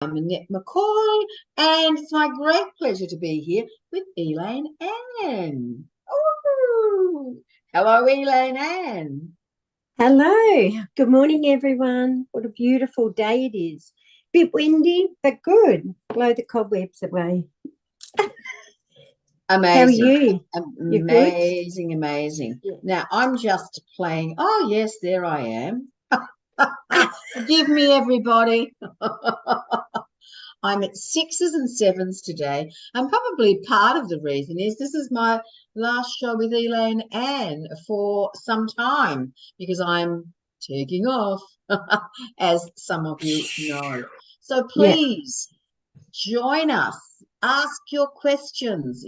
I'm Annette McCoy, and it's my great pleasure to be here with Elaine Ann. Ooh. Hello, Elaine Ann. Hello. Good morning, everyone. What a beautiful day it is. Bit windy, but good. Blow the cobwebs away. How are Amazing. you? You're good? Amazing, amazing. Yeah. Now, I'm just playing. Oh, yes, there I am. Forgive me, everybody. I'm at sixes and sevens today. And probably part of the reason is this is my last show with Elaine Ann for some time because I'm taking off, as some of you know. So Yeah. please join us, ask your questions,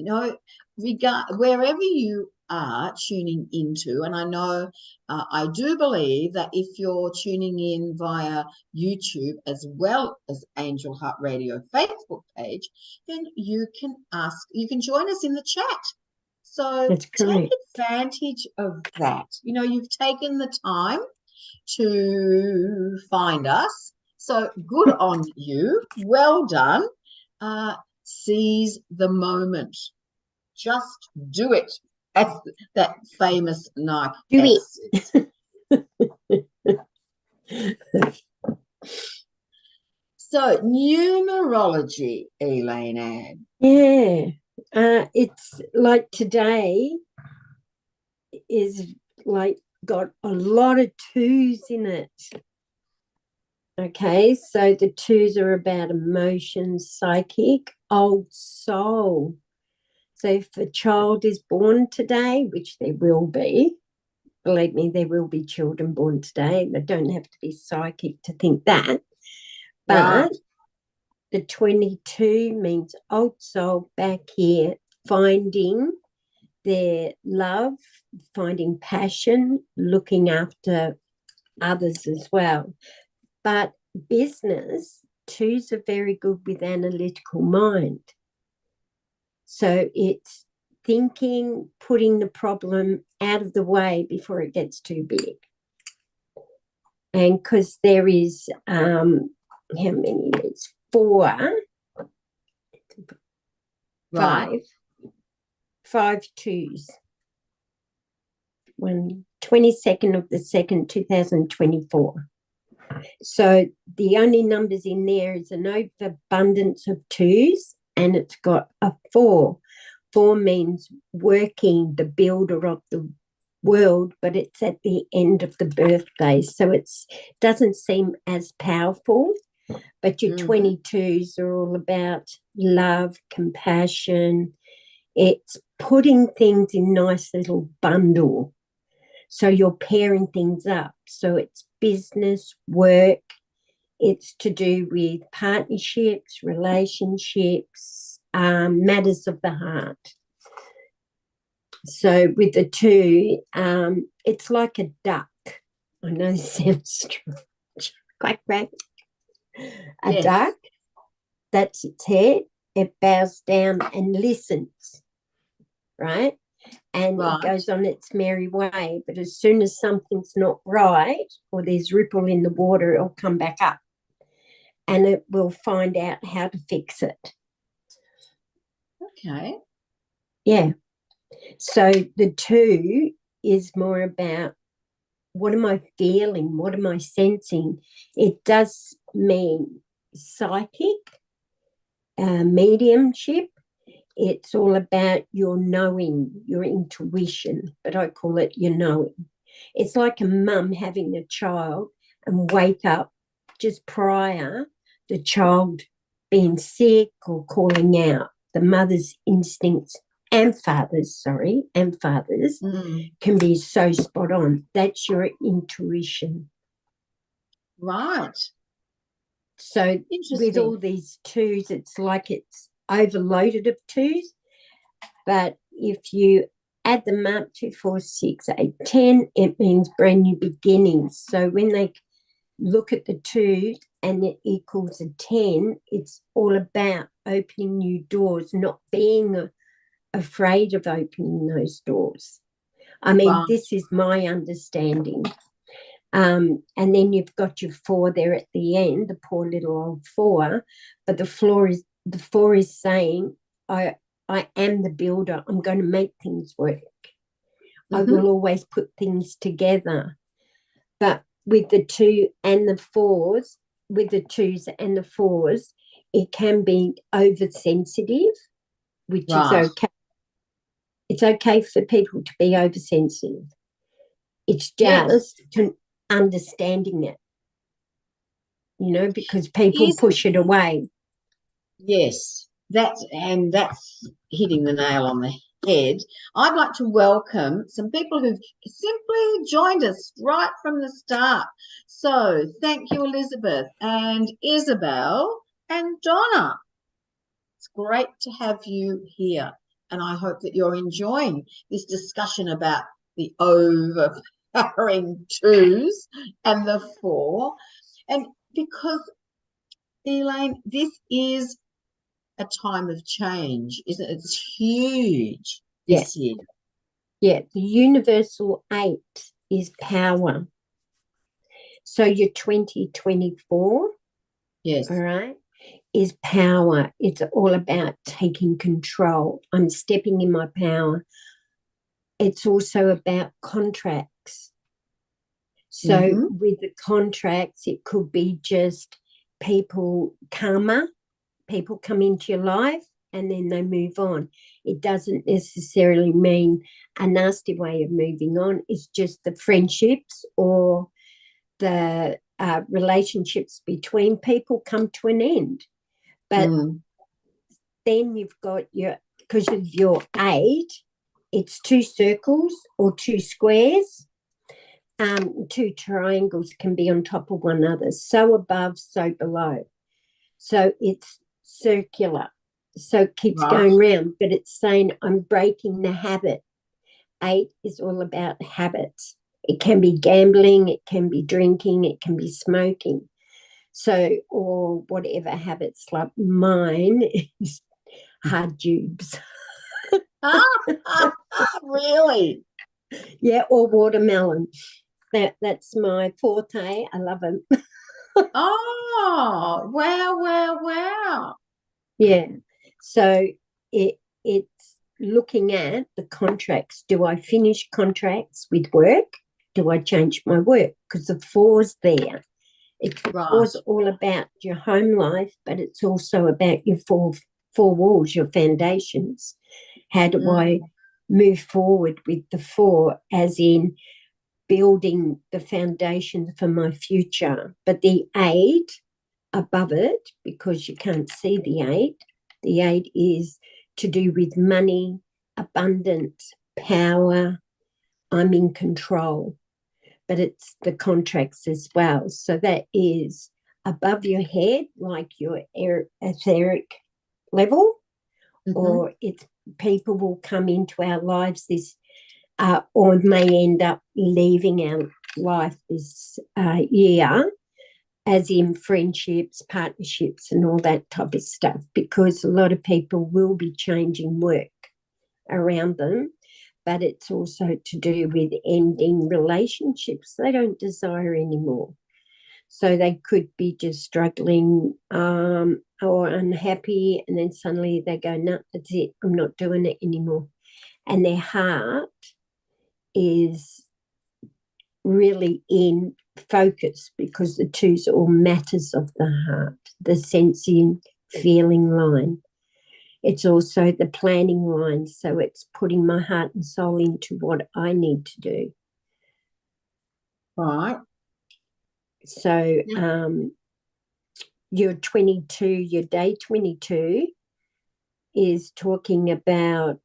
wherever you are tuning into. And I know, I do believe that if you're tuning in via YouTube as well as Angel Heart Radio Facebook page, then you can join us in the chat. So That's take correct. advantage of that. You've taken the time to find us. So good on you. Well done. Seize the moment. Just do it, as that famous Nike Do says. it. So, numerology, Elaine Ann. Yeah. It's like today is like got a lot of twos in it. Okay, so the twos are about emotions, psychic, old soul. So if a child is born today, which there will be, believe me, there will be children born today. They don't have to be psychic to think that. Right. But the 22 means old soul back here, finding their love, finding passion, looking after others as well. But business, twos are very good with analytical mind. So it's thinking, putting the problem out of the way before it gets too big. And because there is, how many? There's four, Right. five twos. 22nd of the 2nd, 2024. So the only numbers in there is an overabundance of twos, and it's got a 4. 4 means working, the builder of the world, but it's at the end of the birthday. So it doesn't seem as powerful, but your 22s are all about love, compassion. It's putting things in nice little bundle. So you're pairing things up. So it's business, work. It's to do with partnerships, relationships, matters of the heart. So with the 2, it's like a duck. I know this sounds strange. Quack, quack. A Yes. duck, that's its head. It bows down and listens, right? And Right. it goes on its merry way. But as soon as something's not right or there's ripple in the water, it'll come back up and it will find out how to fix it. Okay. Yeah. So the 2 is more about what am I feeling? What am I sensing? It does mean psychic, mediumship. It's all about your knowing, your intuition, but I call it your knowing. It's like a mum having a child and wake up just prior the child being sick or calling out. The mother's instincts and fathers can be so spot on. That's your intuition. Right. So with all these twos, it's like it's overloaded of twos. But if you add them up, 2, 4, 6, 8, 10, it means brand new beginnings. So when they look at the 2 and it equals a 10, it's all about opening new doors, not being afraid of opening those doors. I mean, This is my understanding. And then you've got your 4 there at the end, the poor little old 4. But the 4 is saying, I am the builder. I'm going to make things work. I will always put things together. But with the 2 and the 4s, with the 2s and the 4s, it can be oversensitive, which is okay. It's okay for people to be oversensitive. It's just understanding it, because people push it away. Yes, that's hitting the nail on the head. I'd like to welcome some people who've simply joined us right from the start. So thank you, Elizabeth and Isabel and Donna. It's great to have you here, and I hope that you're enjoying this discussion about the overpowering 2s and the 4. And because, Elaine, this is a time of change, isn't it? It's huge this year. Yeah, the universal 8 is power. So your 2024, yes, all right, is power. It's all about taking control. I'm stepping in my power. It's also about contracts. So with the contracts, it could be just karma. People come into your life and then they move on. It doesn't necessarily mean a nasty way of moving on. It's just the friendships or the relationships between people come to an end. But then you've got because of your 8, it's 2 circles or 2 squares. 2 triangles can be on top of one another, so above, so below. So it's circular. So it keeps going round, but it's saying I'm breaking the habit. 8 is all about habits. It can be gambling, it can be drinking, it can be smoking. So, or whatever habits, like mine is hard jubes. Really? Yeah, or watermelon. That's my forte. I love them. Oh, wow. Yeah. So it's looking at the contracts. Do I finish contracts with work? Do I change my work? Because the 4's there. It's all about your home life, but it's also about your four walls, your foundations. How do I move forward with the 4, as in building the foundation for my future? But the 8 above it, because you can't see the 8 is to do with money, abundance, power. I'm in control. But it's the contracts as well. So that is above your head, like your etheric level, or it's people will come into our lives or may end up leaving our life this year, as in friendships, partnerships, and all that type of stuff, because a lot of people will be changing work around them. But it's also to do with ending relationships they don't desire anymore. So they could be just struggling or unhappy, and then suddenly they go, no, that's it, I'm not doing it anymore. And their heart is really in focus, because the 2's are all matters of the heart, the sensing, feeling line. It's also the planning line, so it's putting my heart and soul into what I need to do. Right. So your 22, your day 22 is talking about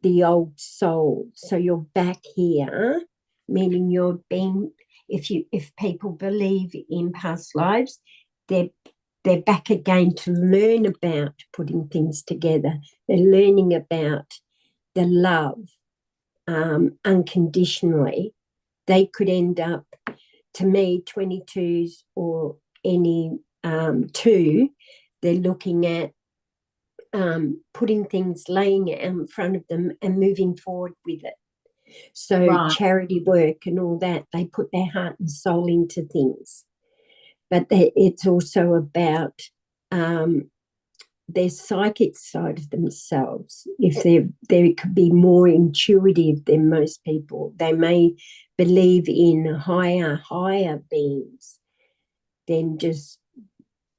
the old soul. So you're back here, meaning you're being, if people believe in past lives, they're back again to learn about putting things together. They're learning about the love unconditionally. They could end up, to me, 22s or any 2, they're looking at putting things, laying it out in front of them and moving forward with it. So Right. charity work and all that, they put their heart and soul into things. But it's also about their psychic side of themselves. If they could be more intuitive than most people, they may believe in higher beings than just,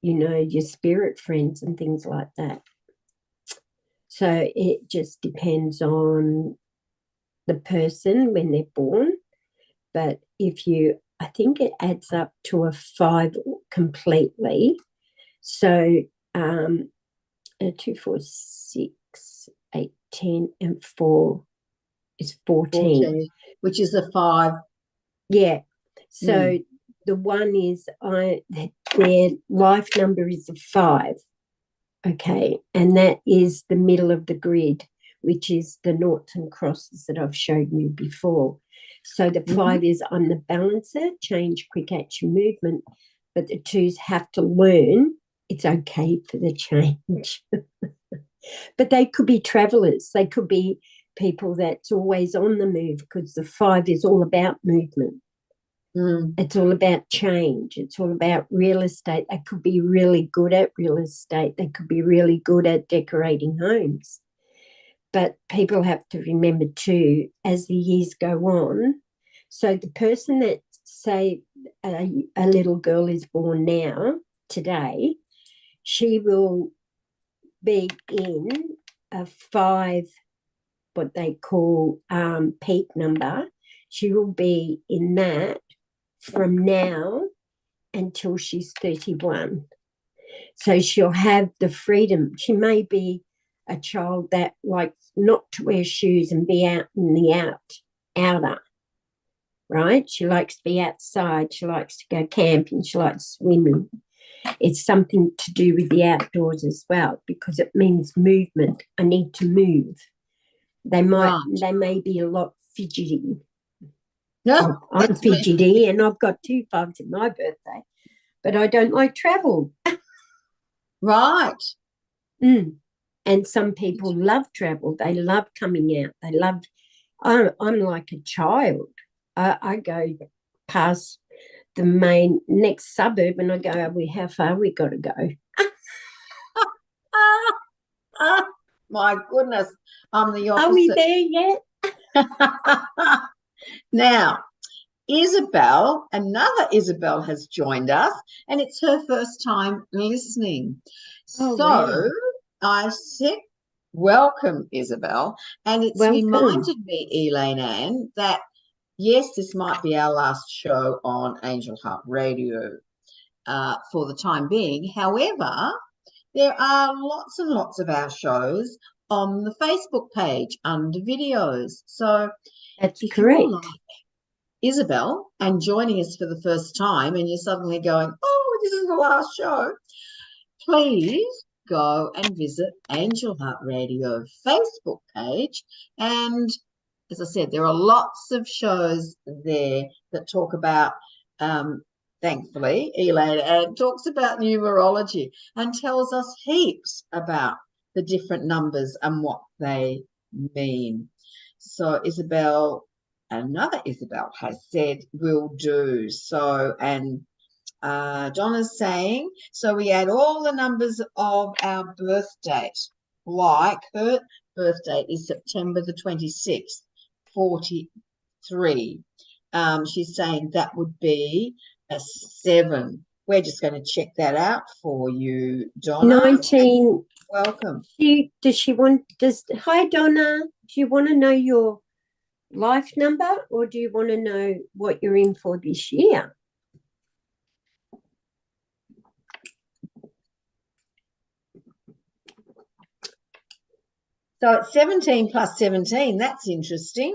your spirit friends and things like that. So it just depends on the person when they're born. But I think it adds up to a 5 completely. So 2, 4, 6, 8, 10, and 4 is 14. Which is a 5. Yeah. So the one is their life number is a 5. Okay. And that is the middle of the grid, which is the noughts and crosses that I've showed you before. So the 5 is on the balancer, change, quick action, movement. But the 2s have to learn it's okay for the change. But they could be travelers. They could be people that's always on the move, because the 5 is all about movement. It's all about change. It's all about real estate. They could be really good at real estate. They could be really good at decorating homes. But people have to remember too, as the years go on, so the person that, say, a little girl is born now, today, she will be in a 5, what they call peak number. She will be in that from now until she's 31. So she'll have the freedom. She may be a child that likes not to wear shoes and be out in the outer, right? She likes to be outside. She likes to go camping. She likes swimming. It's something to do with the outdoors as well, because it means movement. I need to move. They may be a lot fidgety. No, I'm fidgety, and I've got 2 5s in my birthday, but I don't like travel. Right. And some people love travel. They love coming out. They love. I'm like a child. I go past the main next suburb, and I go, how far we got to go? My goodness, I'm the opposite. Are we there yet? Now, Isabel, another Isabel has joined us, and it's her first time listening. Oh, so wow. I said, welcome, Isabel. And it's reminded me, Elaine Ann, that yes, this might be our last show on Angel Heart Radio for the time being. However, there are lots and lots of our shows on the Facebook page under videos. So that's if correct. you're like Isabel and joining us for the first time and you're suddenly going, oh, this is the last show, please go and visit Angel Heart Radio Facebook page. And as I said, there are lots of shows there that talk about, thankfully, Elaine Ann talks about numerology and tells us heaps about the different numbers and what they mean. So Isabel, another Isabel, has said will do. So, and Donna's saying, so we add all the numbers of our birth date, like her birth date is September the 26th, 43. She's saying that would be a 7. We're just going to check that out for you, Donna. 19. Welcome. Hi, Donna. Do you want to know your life number, or do you want to know what you're in for this year? So it's 17 plus 17. That's interesting.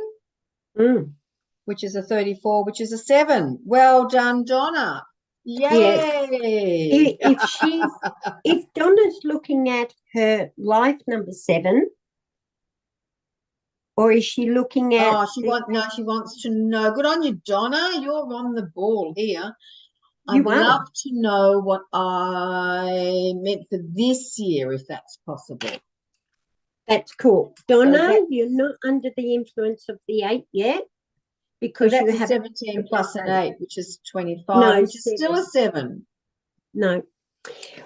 Which is a 34, which is a 7. Well done, Donna. Yay! Yeah. If Donna's looking at her life number 7, or is she looking at? She wants to know. Good on you, Donna. You're on the ball here. I'd love to know what I meant for this year, if that's possible. That's cool. Donna, that, you're not under the influence of the 8 yet so because you that's a have 17 plus an 8, which is 25, no which is still a 7. 7. No.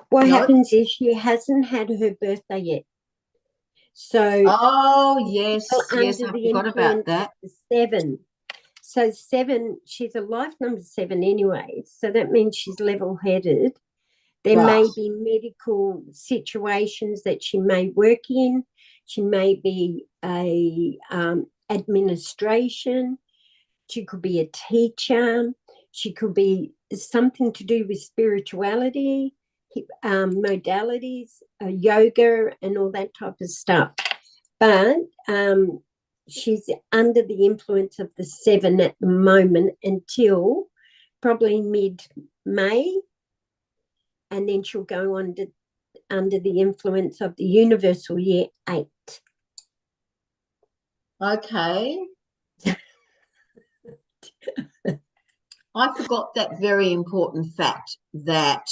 What No. happens is she hasn't had her birthday yet. So Oh, yes, still yes, under I the forgot about influence that. of the 7. So 7, she's a life number 7 anyway. So that means she's level-headed. There Right. may be medical situations that she may work in. She may be a administration. She could be a teacher. She could be something to do with spirituality, modalities, yoga, and all that type of stuff. But she's under the influence of the 7 at the moment until probably mid-May, and then she'll go under the influence of the universal year 8. Okay. I forgot that very important fact that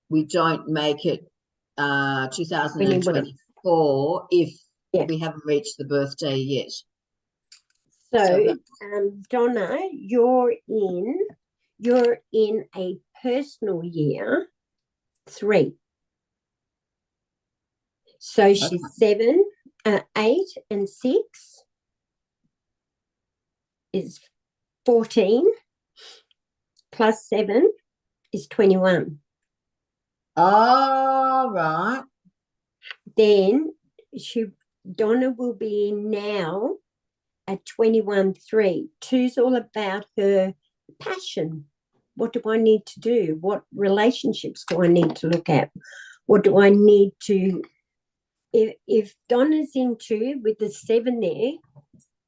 we don't make it 2024 if we haven't reached the birthday yet. So Donna, you're in a personal year 3. So she's 7, 8, and 6 is 14, plus 7 is 21. All right. Then Donna will be in now at 21-3. 2's all about her passion. What do I need to do? What relationships do I need to look at? What do I need to... If Donna's into with the 7 there,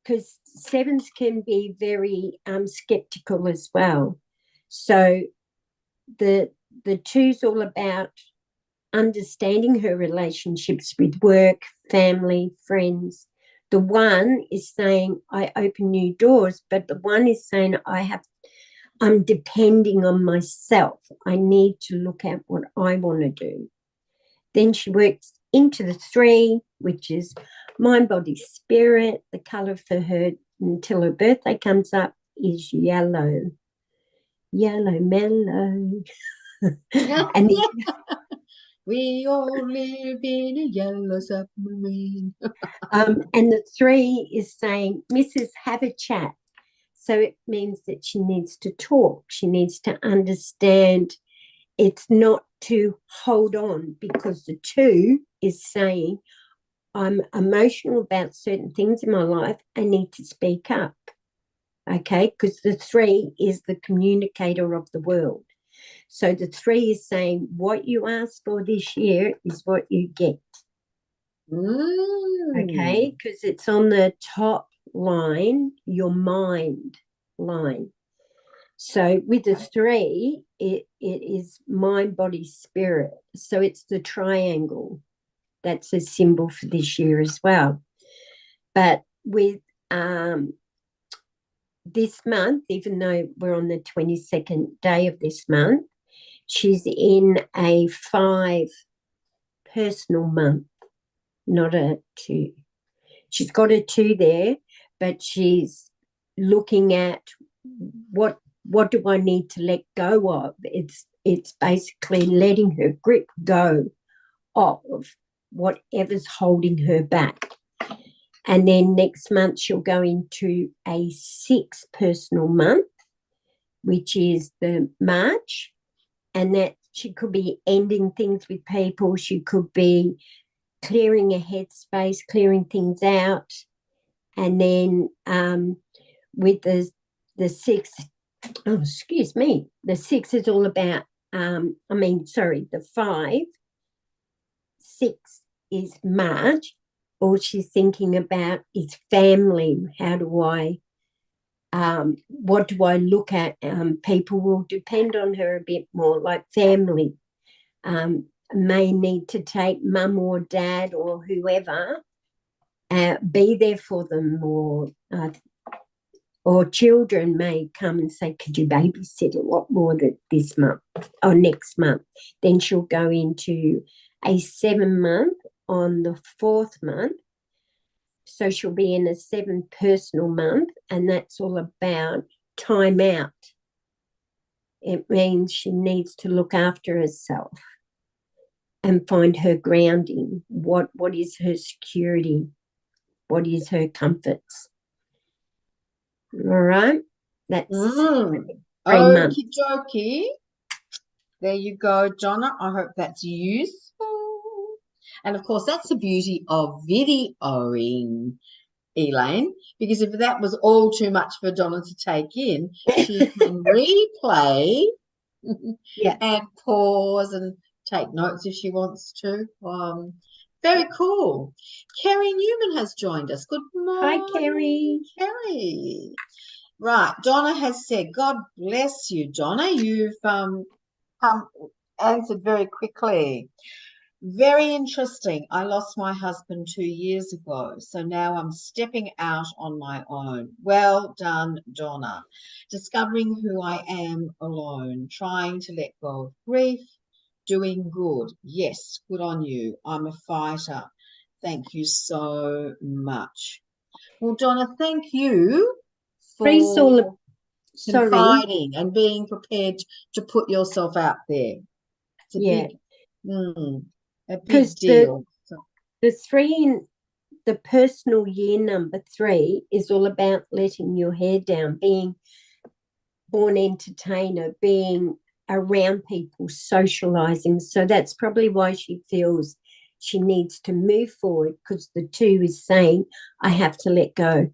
because 7s can be very skeptical as well. So the 2's all about understanding her relationships with work, family, friends. The 1 is saying, I open new doors, but the 1 is saying, I'm depending on myself. I need to look at what I want to do. Then she works into the 3, which is mind, body, spirit. The colour for her until her birthday comes up is yellow. Yellow mellow. And we all live in a yellow submarine. And the 3 is saying, Mrs. Have a chat. So it means that she needs to talk. She needs to understand it's not to hold on, because the 2 is saying, I'm emotional about certain things in my life. I need to speak up. Okay, because the 3 is the communicator of the world. So the 3 is saying, what you asked for this year is what you get. Okay, because it's on the top line, your mind line. So with the 3, it is mind, body, spirit. So it's the triangle. That's a symbol for this year as well. But with this month, even though we're on the 22nd day of this month, she's in a 5 personal month, not a 2. She's got a 2 there, but she's looking at what do I need to let go of. It's basically letting her grip go of whatever's holding her back. And then next month she'll go into a 6 personal month, which is the March, and that she could be ending things with people. She could be clearing a headspace, clearing things out. And then with the 6, the 6 is all about, the 5, 6 is March. All she's thinking about is family. How do I, what do I look at? People will depend on her a bit more, like family. May need to take mum or dad or whoever, be there for them, or children may come and say, could you babysit a lot more this month or next month? Then she'll go into a 7 month, on the 4th month. So she'll be in a 7 personal month, and that's all about time out. It means she needs to look after herself and find her grounding. What is her security? What is her comforts? All right. That's 3 months. Okie dokie. There you go, Donna. I hope that's useful. And of course, that's the beauty of videoing, Elaine, because if that was all too much for Donna to take in, she can replay and pause and take notes if she wants to. Very cool. Kerry Newman has joined us. Good morning. Hi, Kerry. Kerry. Right. Donna has said, God bless you, Donna. You've answered very quickly. Very interesting. I lost my husband 2 years ago, so now I'm stepping out on my own. Well done, Donna. Discovering who I am alone, trying to let go of grief, doing good. Yes, good on you. I'm a fighter. Thank you so much. Well, Donna, thank you for confiding and being prepared to put yourself out there. It's a big deal. The 3 in the personal year number 3 is all about letting your hair down, being born entertainer, being around people, socializing. So that's probably why she feels she needs to move forward, because the 2 is saying, I have to let go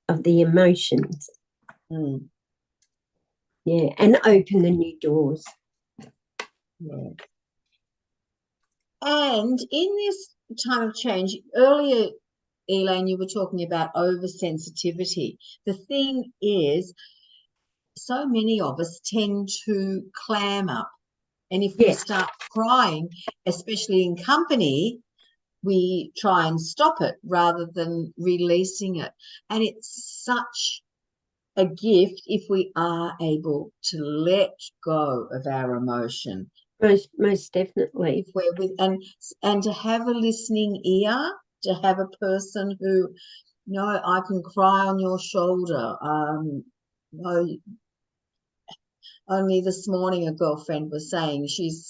of the emotions. Yeah, and open the new doors. Yeah. And in this time of change, earlier, Elaine, you were talking about oversensitivity. The thing is, so many of us tend to clam up. And if we start crying, especially in company, we try and stop it rather than releasing it. And it's such a gift if we are able to let go of our emotion. Most definitely. If we're with, and to have a listening ear, to have a person who, no, I can cry on your shoulder. No, only this morning a girlfriend was saying she's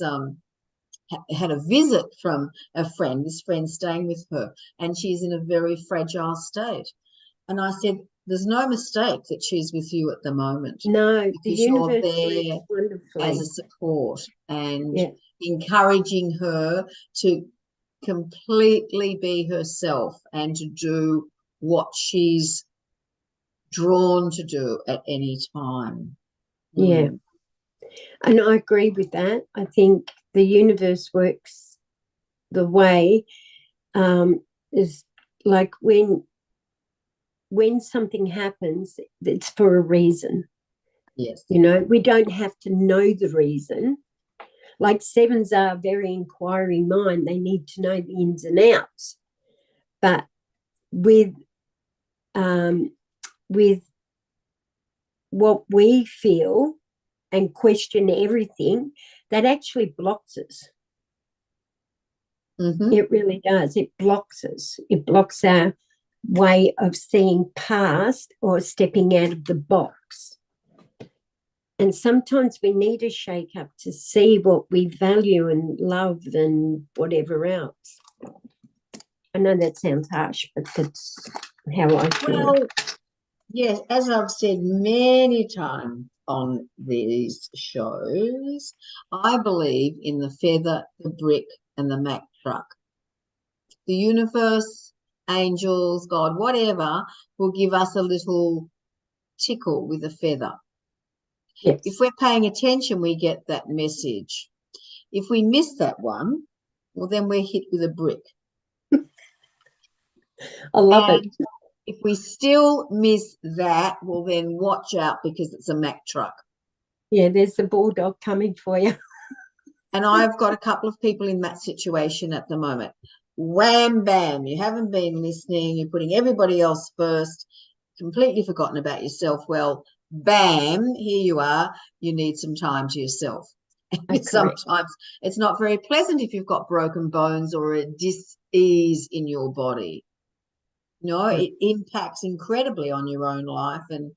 had a visit from a friend, this friend staying with her, and she's in a very fragile state. And I said, there's no mistake that she's with you at the moment. No, the universe you're there works wonderfully as a support and encouraging her to completely be herself and to do what she's drawn to do at any time. Yeah. And I agree with that. I think the universe works the way is like when something happens, it's for a reason. Yes. You know, we don't have to know the reason. Like 7s are a very inquiring mind. They need to know the ins and outs. But with what we feel and question everything, that actually blocks us. It really does. It blocks us. It blocks our way of seeing past or stepping out of the box. And sometimes we need a shake up to see what we value and love and whatever else. I know that sounds harsh, but that's how I feel. Well, yes, as I've said many times on these shows, I believe in the feather, the brick, and the Mack truck. The universe, angels, God, whatever, will give us a little tickle with a feather. Yes. If we're paying attention, we get that message. If we miss that one, well, then we're hit with a brick. I love it. If we still miss that, well, then watch out because it's a Mack truck. Yeah, there's the bulldog coming for you. And I've got a couple of people in that situation at the moment. Wham, bam, you haven't been listening. You're putting everybody else first, completely forgotten about yourself. Well, bam, here you are. You need some time to yourself. And sometimes it's not very pleasant if you've got broken bones or a dis-ease in your body. It impacts incredibly on your own life and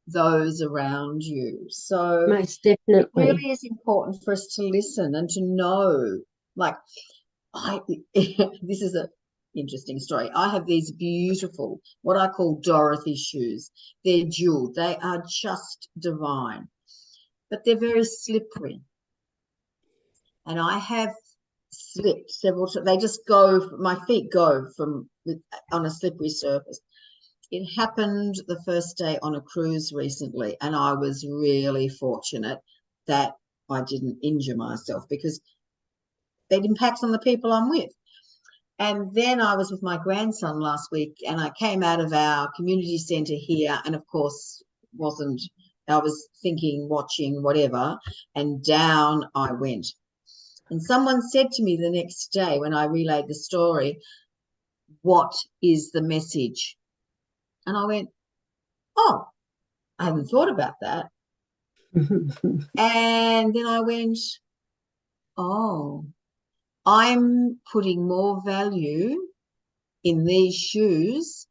those around you. So most it definitely. really is important for us to listen and to know. Like, this is a interesting story. I have these beautiful, what I call Dorothy shoes. They're jeweled. They are just divine, but they're very slippery. And I have slipped several times. They just go, my feet go on a slippery surface. It happened the first day on a cruise recently, and I was really fortunate that I didn't injure myself because that impacts on the people I'm with. And then I was with my grandson last week, and I came out of our community centre here, and of course I was thinking, watching, whatever, and down I went. And someone said to me the next day when I relayed the story, "What is the message?" And I went, "Oh, I haven't thought about that." And then I went, "Oh, I'm putting more value in these shoes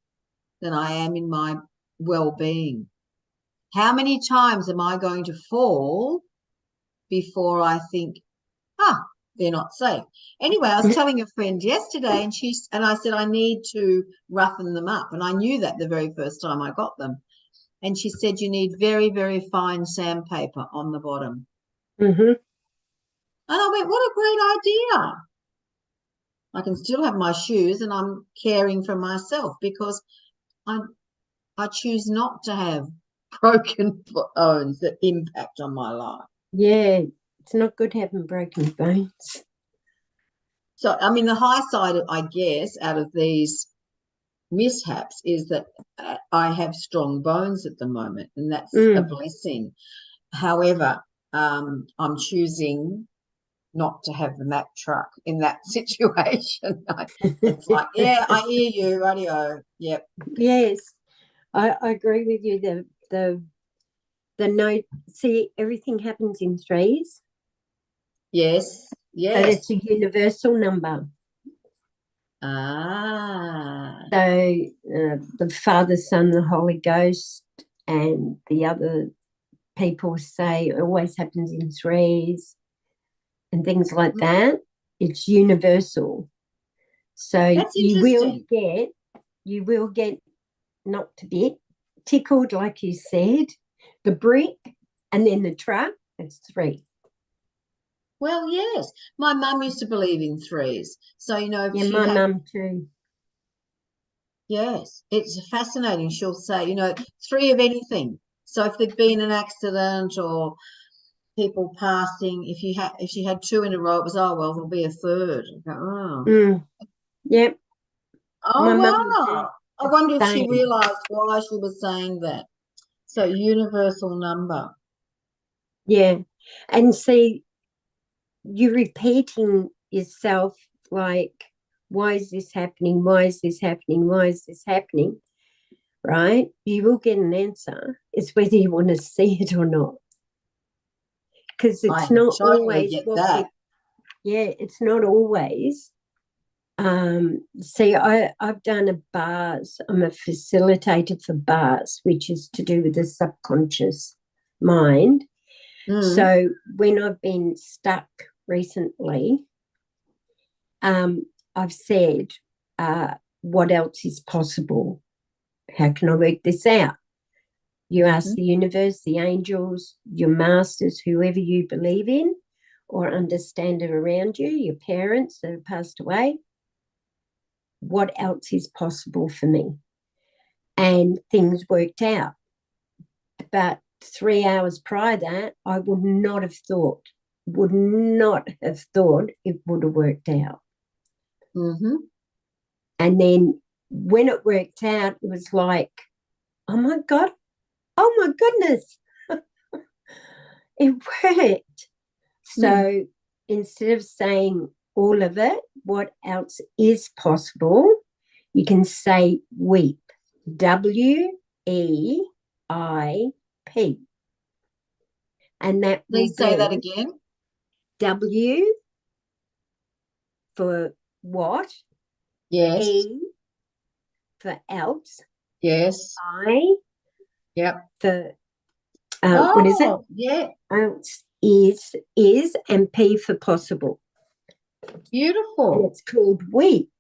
than I am in my well-being. How many times am I going to fall before I think, they're not safe?" Anyway, I was telling a friend yesterday, and I said, I need to roughen them up. And I knew that the very first time I got them. And she said, you need very, very fine sandpaper on the bottom. Mm-hmm. And I went, what a great idea. I can still have my shoes and I'm caring for myself because I choose not to have broken bones that impact on my life. Yeah, it's not good having broken bones. So, I mean, the high side, I guess, out of these mishaps is that I have strong bones at the moment, and that's a blessing. However, I'm choosing not to have the Mack truck in that situation. It's like, yeah, I hear you, radio. Yep. Yes, I agree with you. The note, see, everything happens in threes. Yes, yes. But it's a universal number. Ah. So the Father, Son, the Holy Ghost, and the other people say it always happens in threes and things like that. It's universal. So that's you will get knocked a bit, tickled, like you said, the brick, and then the truck. It's three. Well, yes. My mum used to believe in threes. So, my mum too. Yes, it's fascinating. She'll say, three of anything. So if there'd been an accident or people passing, if she had two in a row, it was, oh well, there'll be a third. I go, oh. Yep. Oh, wow. I wonder if she realised why she was saying that. So universal number. Yeah. And see, you're repeating yourself like, why is this happening? Why is this happening? Why is this happening? Right? You will get an answer. It's whether you want to see it or not. Because it's not always it's not always. See, I've done a bars. I'm a facilitator for bars, which is to do with the subconscious mind. So when I've been stuck recently, I've said, what else is possible? How can I work this out? You ask the universe, the angels, your masters, whoever you believe in or understand it around you, your parents that have passed away, what else is possible for me? And things worked out. About 3 hours prior to that, I would not have thought it would have worked out. And then when it worked out, it was like, oh my God, oh my goodness, it worked. So instead of saying all of it, what else is possible, you can say WEEP, WEIP. And that Please say that again. W for what? Yes. E for else. Yes. I Yep. for what is it? Yeah. Else is, and P for possible. And Beautiful. it's called weep.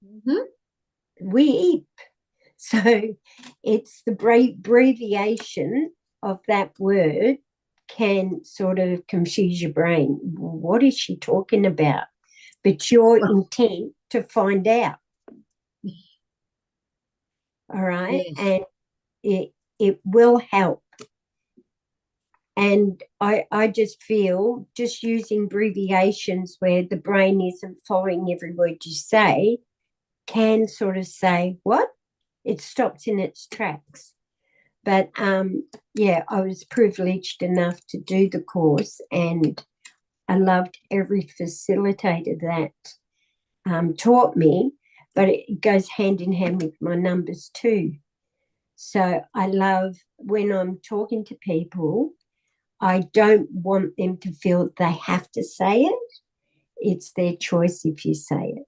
Mm-hmm. Weep. So it's the abbreviation of that word can sort of confuse your brain. What is she talking about? But your intent to find out. All right. Yes. And it will help. And I just feel just using abbreviations where the brain isn't following every word you say can sort of say, what? It stops in its tracks. But yeah, I was privileged enough to do the course, and I loved every facilitator that taught me, but it goes hand in hand with my numbers too. So I love when I'm talking to people, I don't want them to feel they have to say it. It's their choice if you say it.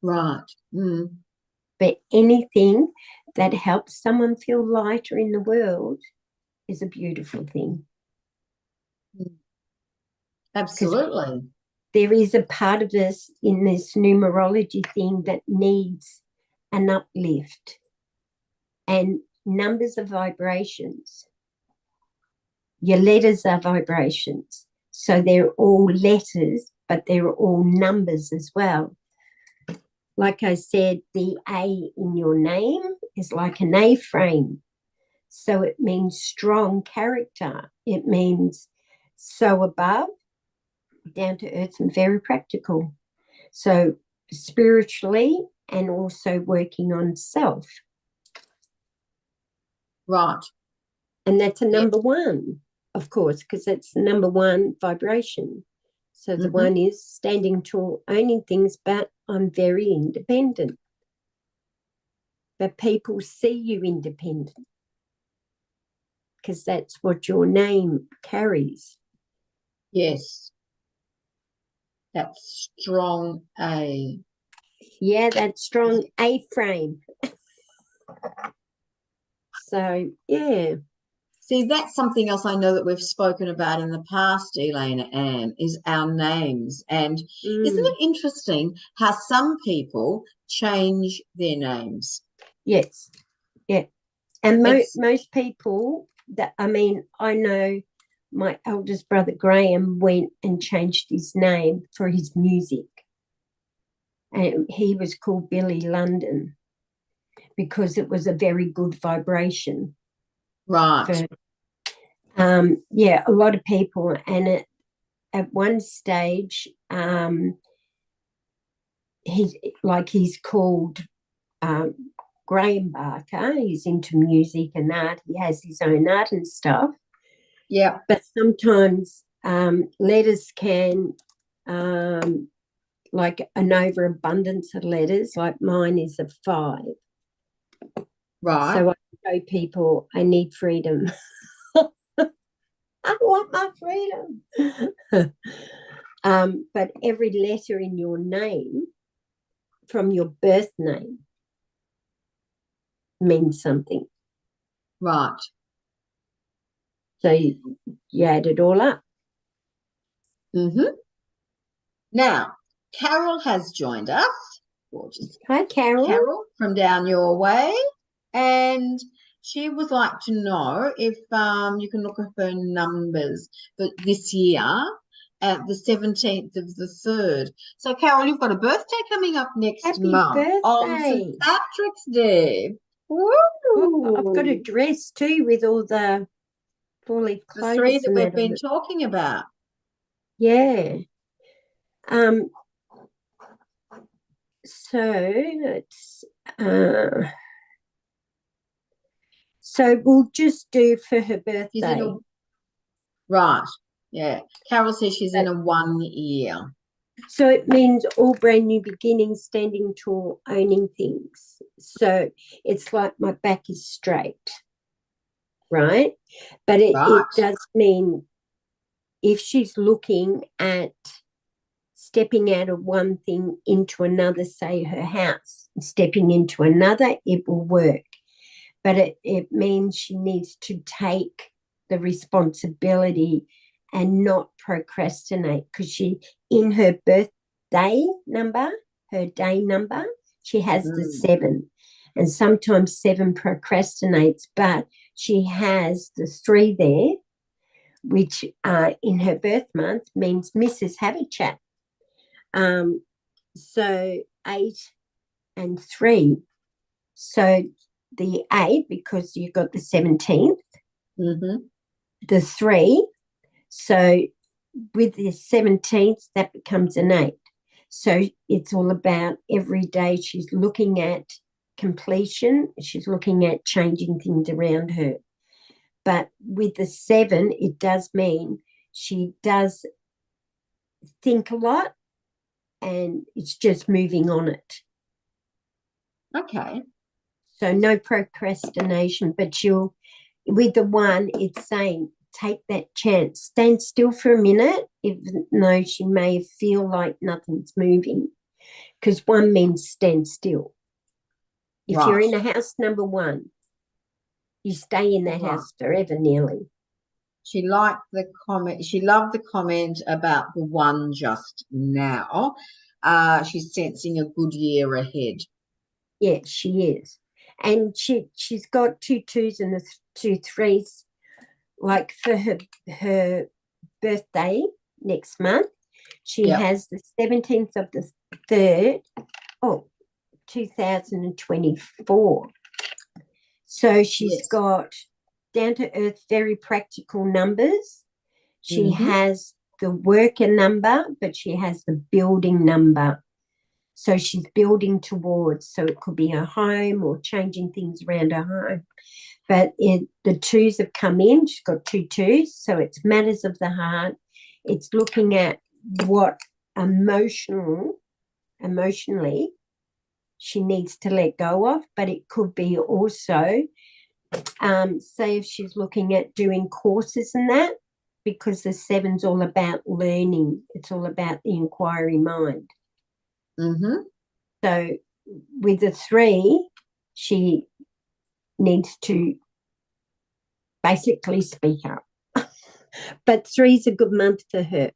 Right. Mm. But anything that helps someone feel lighter in the world is a beautiful thing. Absolutely. There is a part of us in this numerology thing that needs an uplift. And numbers are vibrations. Your letters are vibrations. So they're all letters, but they're all numbers as well. Like I said, the A in your name is like an A frame. So it means strong character. It means so above, down to earth, and very practical. So spiritually and also working on self. Right. And that's a Yeah. number one, of course, because that's the number one vibration. So the one is standing tall, owning things, but I'm very independent. But people see you independent because that's what your name carries. Yes. That's strong A. Yeah, that strong A frame. So, yeah. See, that's something else I know that we've spoken about in the past, Elaine Ann, is our names. And isn't it interesting how some people change their names? Yes. Yeah. And most people that, I mean, I know my eldest brother Graham went and changed his name for his music. And he was called Billy London because it was a very good vibration. Right. Yeah, a lot of people. And at one stage, he's called Graham Barker. He's into music and art. He has his own art and stuff. Yeah. But sometimes letters can, like an overabundance of letters, like mine is a 5. Right. So I show people I need freedom. I want my freedom. But every letter in your name from your birth name means something. Right. So you add it all up. Now, Carol has joined us. Gorgeous. Hi, Carol. Carol from down your way. And she would like to know if you can look at her numbers for this year at the 17th of the 3rd. So, Carol, you've got a birthday coming up next month on St. Patrick's Day. Woo! Oh, I've got a dress too with all the four-leaf clothes. The 3 that we've been talking about. Yeah. So it's so we'll just do for her birthday. Right. Yeah. Carol says she's in a 1 year. So it means all brand new beginnings, standing tall, owning things. So it's like my back is straight, right? But it does mean if she's looking at stepping out of one thing into another, say her house, stepping into another, it will work. But it means she needs to take the responsibility and not procrastinate, because she, in her birthday number, her day number, she has the 7. And sometimes 7 procrastinates, but she has the 3 there, which in her birth month means Mrs. Have a Chat. So 8 and 3. So the 8, because you've got the 17th, the 3. So with the 17th, that becomes an 8. So it's all about every day she's looking at completion. She's looking at changing things around her. But with the 7, it does mean she does think a lot, and it's just moving on it. Okay. So no procrastination, but she'll, with the 1, it's saying take that chance. Stand still for a minute, even though she may feel like nothing's moving, because 1 means stand still. If you're in a house number 1, you stay in that house forever nearly. She liked the comment. She loved the comment about the 1 just now. She's sensing a good year ahead. Yeah, she is. And she's got 2 2s and 2 3s. Like for her birthday next month, she has the 17th of the 3rd, 2024. So she's got down to earth, very practical numbers. She has the worker number, but she has the building number. So she's building towards, so it could be a home or changing things around her home. But the 2s have come in. She's got 2 2s, so it's matters of the heart. It's looking at what emotionally she needs to let go of, but it could be also, say if she's looking at doing courses and that, because the 7's all about learning. It's all about the inquiry mind. So with the 3, she needs to basically speak up. But 3's a good month for her.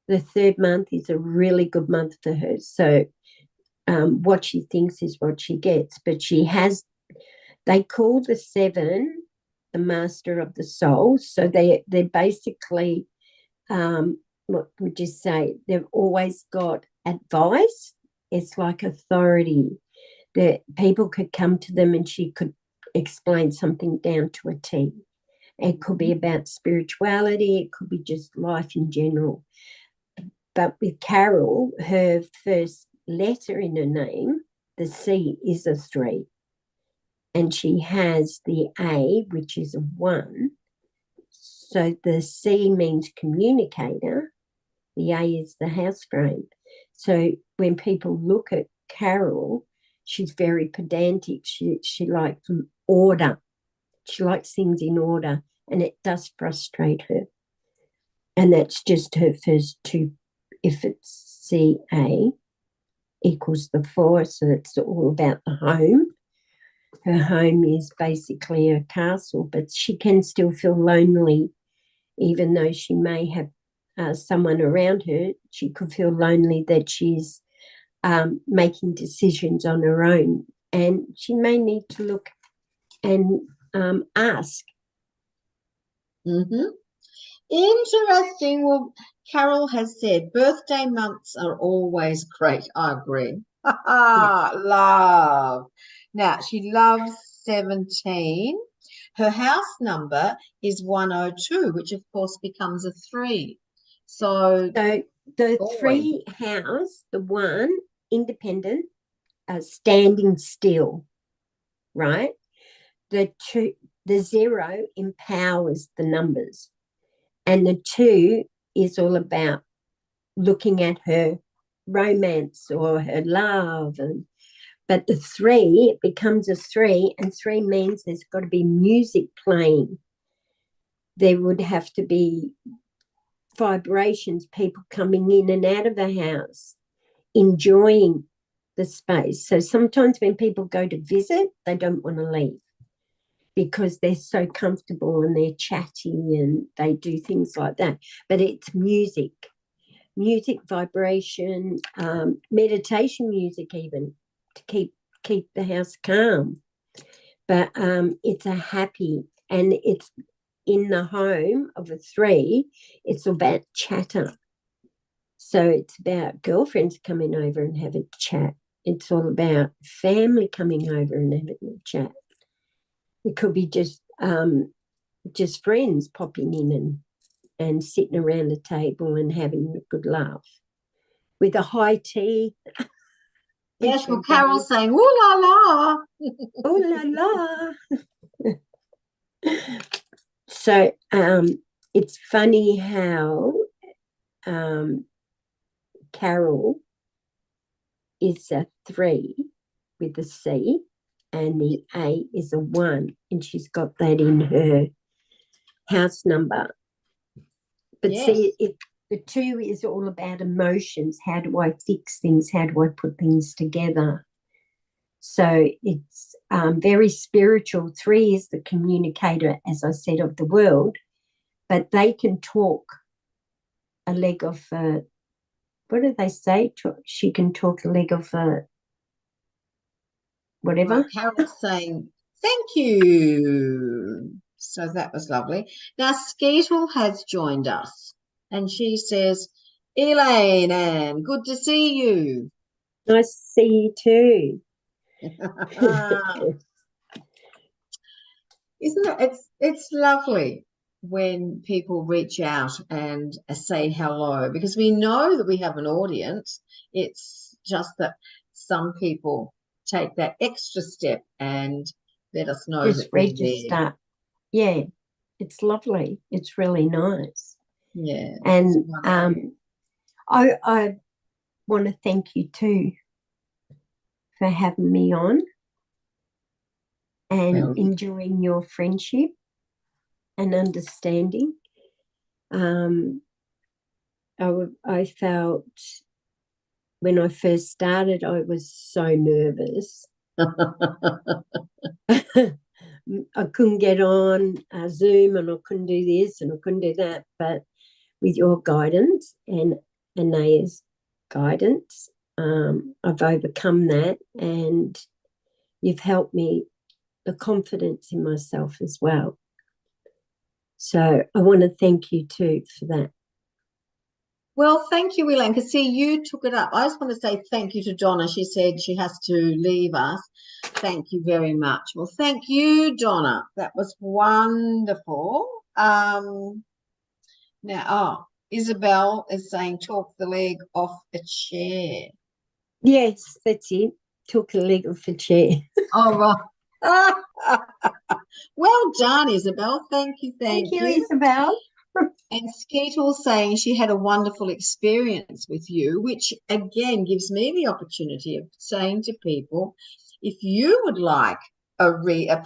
The 3rd month is a really good month for her. So what she thinks is what she gets. But she has, they call the 7 the master of the soul. So they're basically, what would you say? They've always got advice. It's like authority, that people could come to them and she could explain something down to a T. It could be about spirituality. It could be just life in general. But with Carol, her first letter in her name, the C, is a 3. And she has the A, which is a 1. So the C means communicator. The A is the house frame. So when people look at Carol, she's very pedantic. She likes order. She likes things in order, and it does frustrate her. And that's just her first 2. If it's CA equals the 4, so it's all about the home. Her home is basically a castle, but she can still feel lonely, even though she may have someone around her. She could feel lonely that she's making decisions on her own, and she may need to look and ask. Interesting. Well, Carol has said birthday months are always great. I agree. Love. Now, she loves 17. Her house number is 102, which of course becomes a 3. So the 3 house, the 1, independent, standing still, right? The 2, the 0 empowers the numbers. And the 2 is all about looking at her romance or her love. But the 3, it becomes a 3, and 3 means there's got to be music playing. there would have to be vibrations, people coming in and out of the house, enjoying the space. So sometimes when people go to visit, they don't want to leave because they're so comfortable and they're chatty and they do things like that. But it's music, vibration, meditation music even, to keep the house calm. But it's a happy, and it's in the home of a 3, it's about chatter. So it's about girlfriends coming over and having a chat. It's all about family coming over and having a chat. It could be just friends popping in and sitting around a table and having a good laugh with a high tea. Yes, well, Carol's saying, ooh la la. Oh la la. So it's funny how Carol is a 3 with a C, and the A is a 1, and she's got that in her house number. But Yes. see, the 2 is all about emotions. How do I fix things? How do I put things together? So it's very spiritual. 3 is the communicator, as I said, of the world, but they can talk a leg of, what do they say? She can talk a leg of whatever. Well, Carol's saying, thank you. So that was lovely. Now, Skeetle has joined us, and she says, Elaine Ann, good to see you. Nice to see you too. Isn't it? It's lovely when people reach out and say hello, because we know that we have an audience. It's just that some people take that extra step and let us know Just that we're register. there. Yeah, it's lovely. It's really nice. Yeah. And I want to thank you too for having me on and enjoying your friendship and understanding. I felt when I first started, I was so nervous. I couldn't get on Zoom, and I couldn't do this and I couldn't do that. But with your guidance and Anayah's guidance, I've overcome that, and you've helped me the confidence in myself as well. So I want to thank you too for that. Well, thank you, Elaine, because see, you took it up. I just want to say thank you to Donna. She said she has to leave us. Thank you very much. Well, thank you, Donna. That was wonderful. Now, Isabel is saying talk the leg off a chair. Yes, that's it. Took a leg off a chair. Oh, right. Well done, Isabel. Thank you, Thank you, Isabel. And Skeetle saying she had a wonderful experience with you, which again gives me the opportunity of saying to people, if you would like a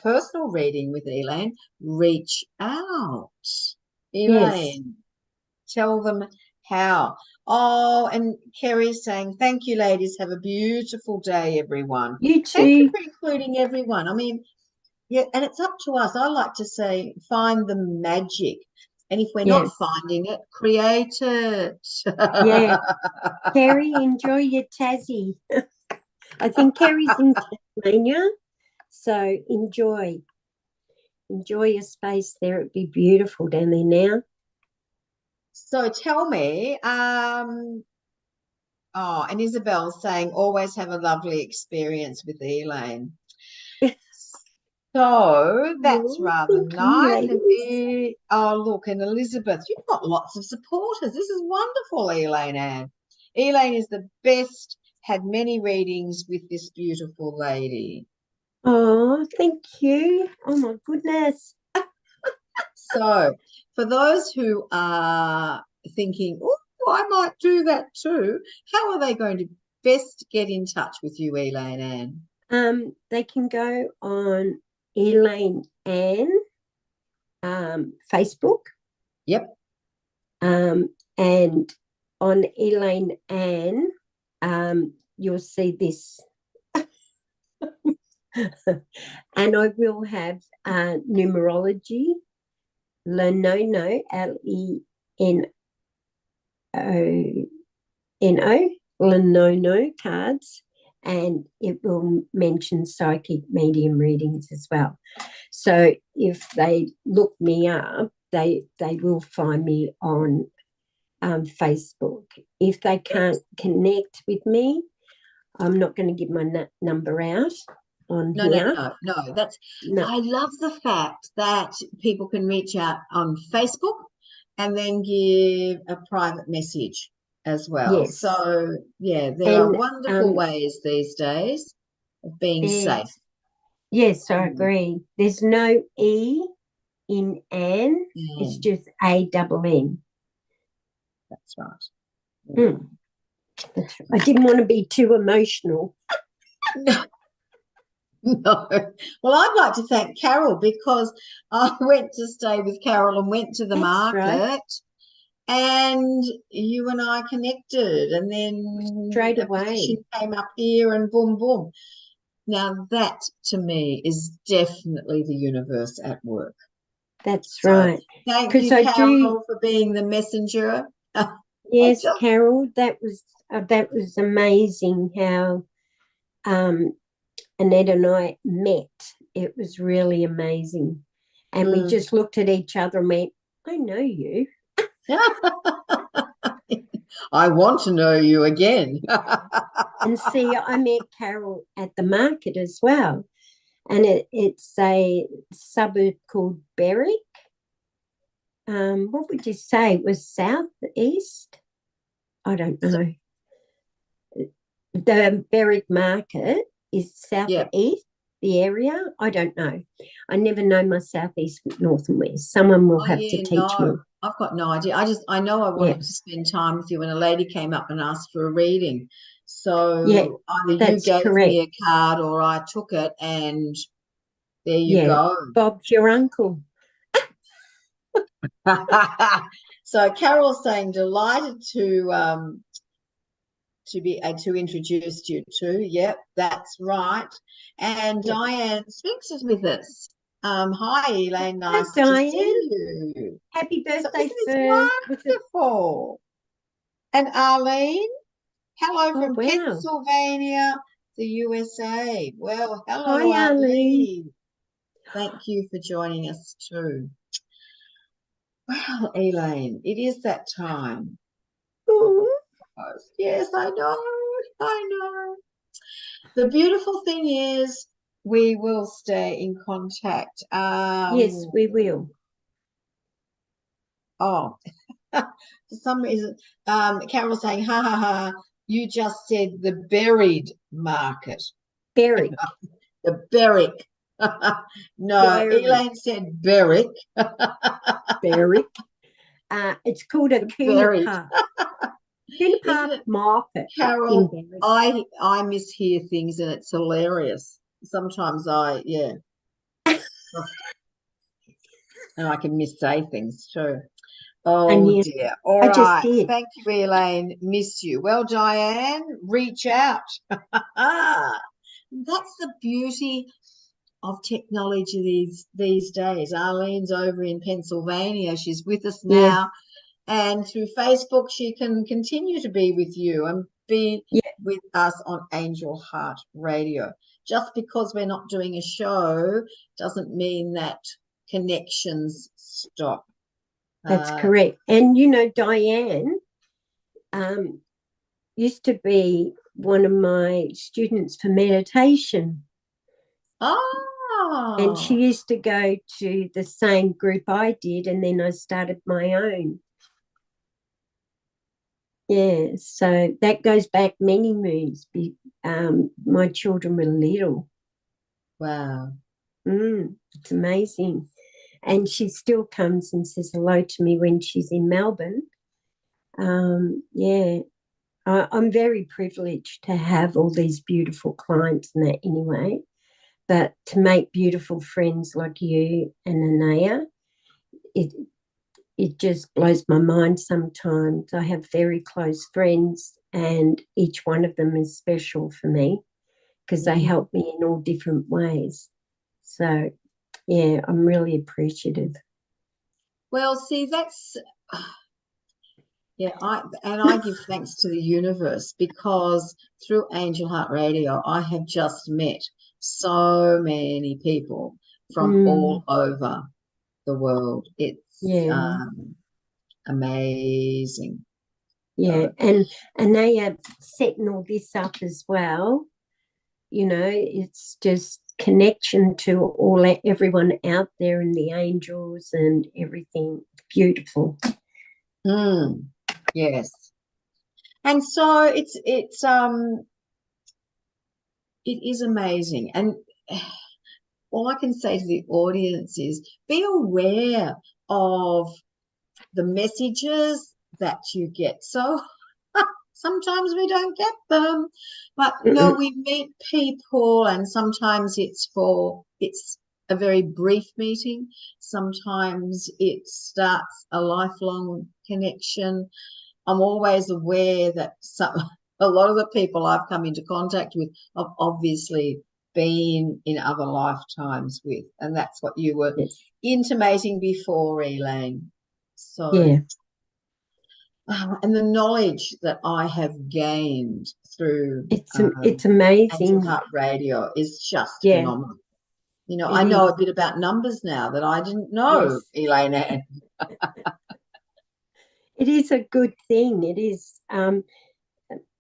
personal reading with Elaine, reach out. Elaine, tell them how. Oh, and Kerry's saying, thank you, ladies. Have a beautiful day, everyone. You Thank you too. for including everyone. I mean, yeah, and it's up to us. I like to say, find the magic. And if we're not finding it, create it. Yeah. Kerry, enjoy your Tassie. I think Kerry's in Tasmania. So enjoy your space there. It'd be beautiful down there now. So tell me, and Isabel's saying, always have a lovely experience with Elaine. So that's rather nice. Look, and Elizabeth, you've got lots of supporters. This is wonderful, Elaine Ann. Elaine is the best, had many readings with this beautiful lady. Oh, thank you. Oh, my goodness. So for those who are thinking, oh, I might do that too, how are they going to best get in touch with you, Elaine Ann? They can go on Elaine Ann Facebook. Yep. And on Elaine Ann, you'll see this. And I will have numerology, Lenono, Lenono, Lenono cards, and it will mention psychic medium readings as well. So if they look me up, they will find me on Facebook. If they can't connect with me, I'm not going to give my number out on here. No. That's No. I love the fact that people can reach out on Facebook and then give a private message as well. Yes. So yeah, there are wonderful ways these days of being safe. Yes, I agree. There's no E in Anne. It's just A-double-N. That's right. I didn't want to be too emotional. No. Well, I'd like to thank Carol because I went to stay with Carol and went to the market, right. And you and I connected, and then straight away she came up here and boom, boom. Now that to me is definitely the universe at work. That's right. Thank you, Carol, for being the messenger. Yes, Carol, that was amazing how Annette and I met. It was really amazing. And we just looked at each other and went, I know you. I want to know you again. And see, I met Carol at the market as well. And it's a suburb called Berwick. What would you say? It was southeast? I don't know. The Berwick market is southeast, the area. I don't know. I never know my southeast, north and west. Someone will have to teach me. I've got no idea. I know I wanted to spend time with you when a lady came up and asked for a reading. So either you gave me a card or I took it, and there you go. Bob's your uncle. So Carol's saying delighted to introduce you to. Yep, that's right. And Diane Spinks is with us. Hi, Elaine. Nice to see you. Happy birthday, wonderful. And Arlene, hello from Pennsylvania, the USA. Well, hello, hi, Arlene. Thank you for joining us too. Well, Elaine, it is that time. Ooh. Yes, I know. The beautiful thing is we will stay in contact. Yes, we will. Oh, for some reason, Carol's saying, ha, ha, ha, you just said the buried market. Berwick. The Berwick. No, Elaine said Berwick. Berwick. It's called a Cooner Park. Cooner Park Market. Carol, I mishear things and it's hilarious. Sometimes and I can missay things too. Oh dear. All right. Thank you, Elaine. Miss you. Well, Diane, reach out. That's the beauty of technology these days. Arlene's over in Pennsylvania. She's with us now. And through Facebook, she can continue to be with you and be with us on Angel Heart Radio. Just because we're not doing a show doesn't mean that connections stop. That's correct. And, Diane used to be one of my students for meditation. Oh. And she used to go to the same group I did, and then I started my own. Yeah, so that goes back many moons. My children were little. Wow. It's amazing. And she still comes and says hello to me when she's in Melbourne. I'm very privileged to have all these beautiful clients and that anyway. But to make beautiful friends like you and Anayah it just blows my mind sometimes. I have very close friends, and each one of them is special for me because they help me in all different ways. So, yeah, I'm really appreciative. Well, see, that's yeah, I give thanks to the universe because through Angel Heart Radio, I have just met so many people from all over the world. It's amazing. Yeah, and Anayah setting all this up as well. You know, it's just connection to everyone out there and the angels and everything. Beautiful. Yes. And so it is amazing. And all I can say to the audience is be aware of the messages that you get. So sometimes we don't get them, but we meet people, and sometimes it's a very brief meeting. Sometimes it starts a lifelong connection. I'm always aware that a lot of the people I've come into contact with have obviously been in other lifetimes with, and that's what you were intimating before, Elaine. So, yeah. And the knowledge that I have gained through it's amazing. Angel Heart Radio is just phenomenal. You know, I know a bit about numbers now that I didn't know, Elaine Ann. It is a good thing. It is.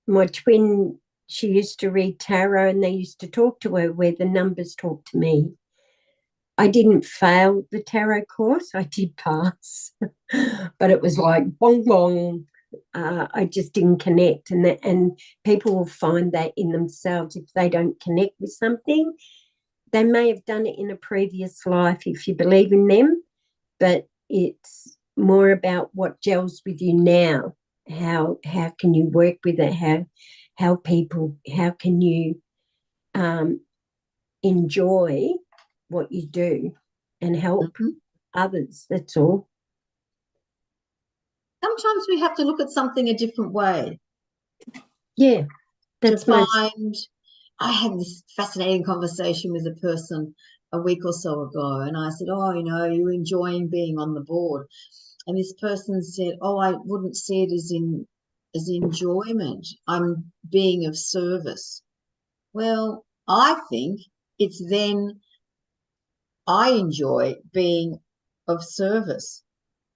My twin, she used to read tarot, and they used to talk to her where the numbers talk to me. I didn't fail the tarot course. I did pass, but it was like bong bong. I just didn't connect, and people will find that in themselves if they don't connect with something. They may have done it in a previous life if you believe in them, but it's more about what gels with you now. How can you work with it? How can you enjoy what you do and help others? That's all. Sometimes we have to look at something a different way. Yeah, that's I had this fascinating conversation with a person a week or so ago, and I said, "Oh, are you enjoying being on the board?" And this person said, "Oh, I wouldn't see it as enjoyment. I'm being of service." Well, I think it's then I enjoy being of service.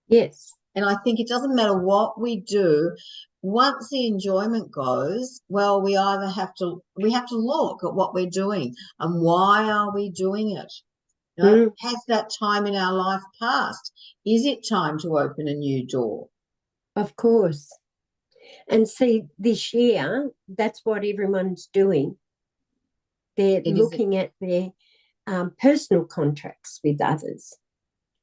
Yes. And I think it doesn't matter what we do. Once the enjoyment goes, well, we have to look at what we're doing and why are we doing it? Has that time in our life passed? Is it time to open a new door? Of course. And see, this year, that's what everyone's doing. They're looking at their personal contracts with others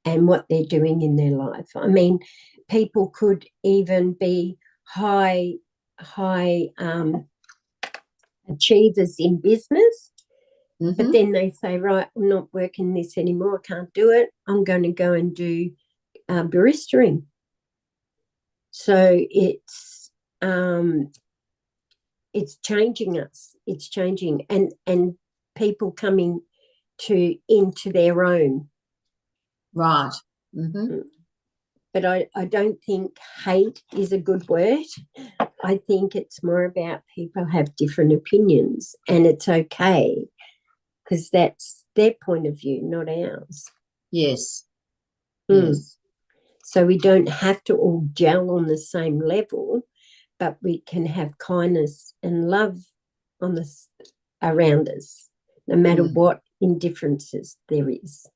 and what they're doing in their life. I mean, people could even be high achievers in business, but then they say, right, I'm not working this anymore. I can't do it. I'm going to go and do baristering. So it's changing us. It's changing, and people coming into their own. Right. But I don't think hate is a good word. I think it's more about people have different opinions, and it's okay because that's their point of view, not ours. Yes. Yes. So we don't have to all gel on the same level, but we can have kindness and love around us, no matter what indifferences there is.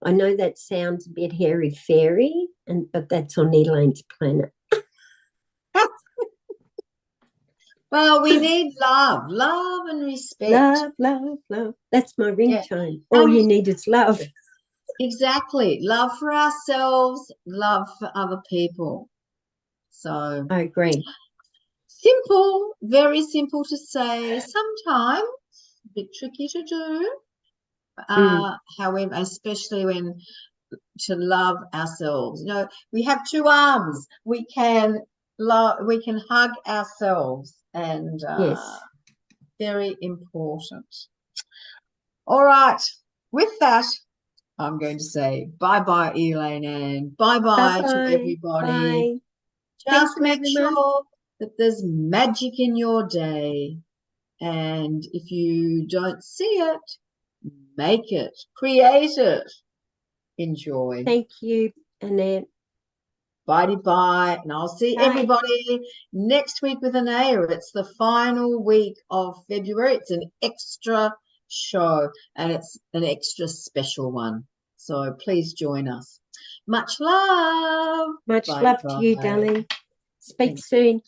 I know that sounds a bit hairy-fairy, but that's on Elaine's planet. Well, we need love and respect. Love. That's my ringtone. All you need is love. Exactly. Love for ourselves, love for other people. So I agree. Simple, very simple to say, sometimes a bit tricky to do. However, especially when to love ourselves. You know, we have two arms. We can love, we can hug ourselves, and Yes. very important. All right. With that, I'm going to say bye-bye, Elaine Ann. Bye-bye to Bye-bye. everybody. Bye. Just Thank you, make everyone. sure that there's magic in your day. And if you don't see it, make it, create it, enjoy. Thank you, Annette. Bye-bye. And I'll see Bye. everybody next week with Anayah. It's the final week of February. It's an extra show, and it's an extra special one. So please join us. Much love. Much love to you, Bye-bye. darling. Speak Thanks. soon.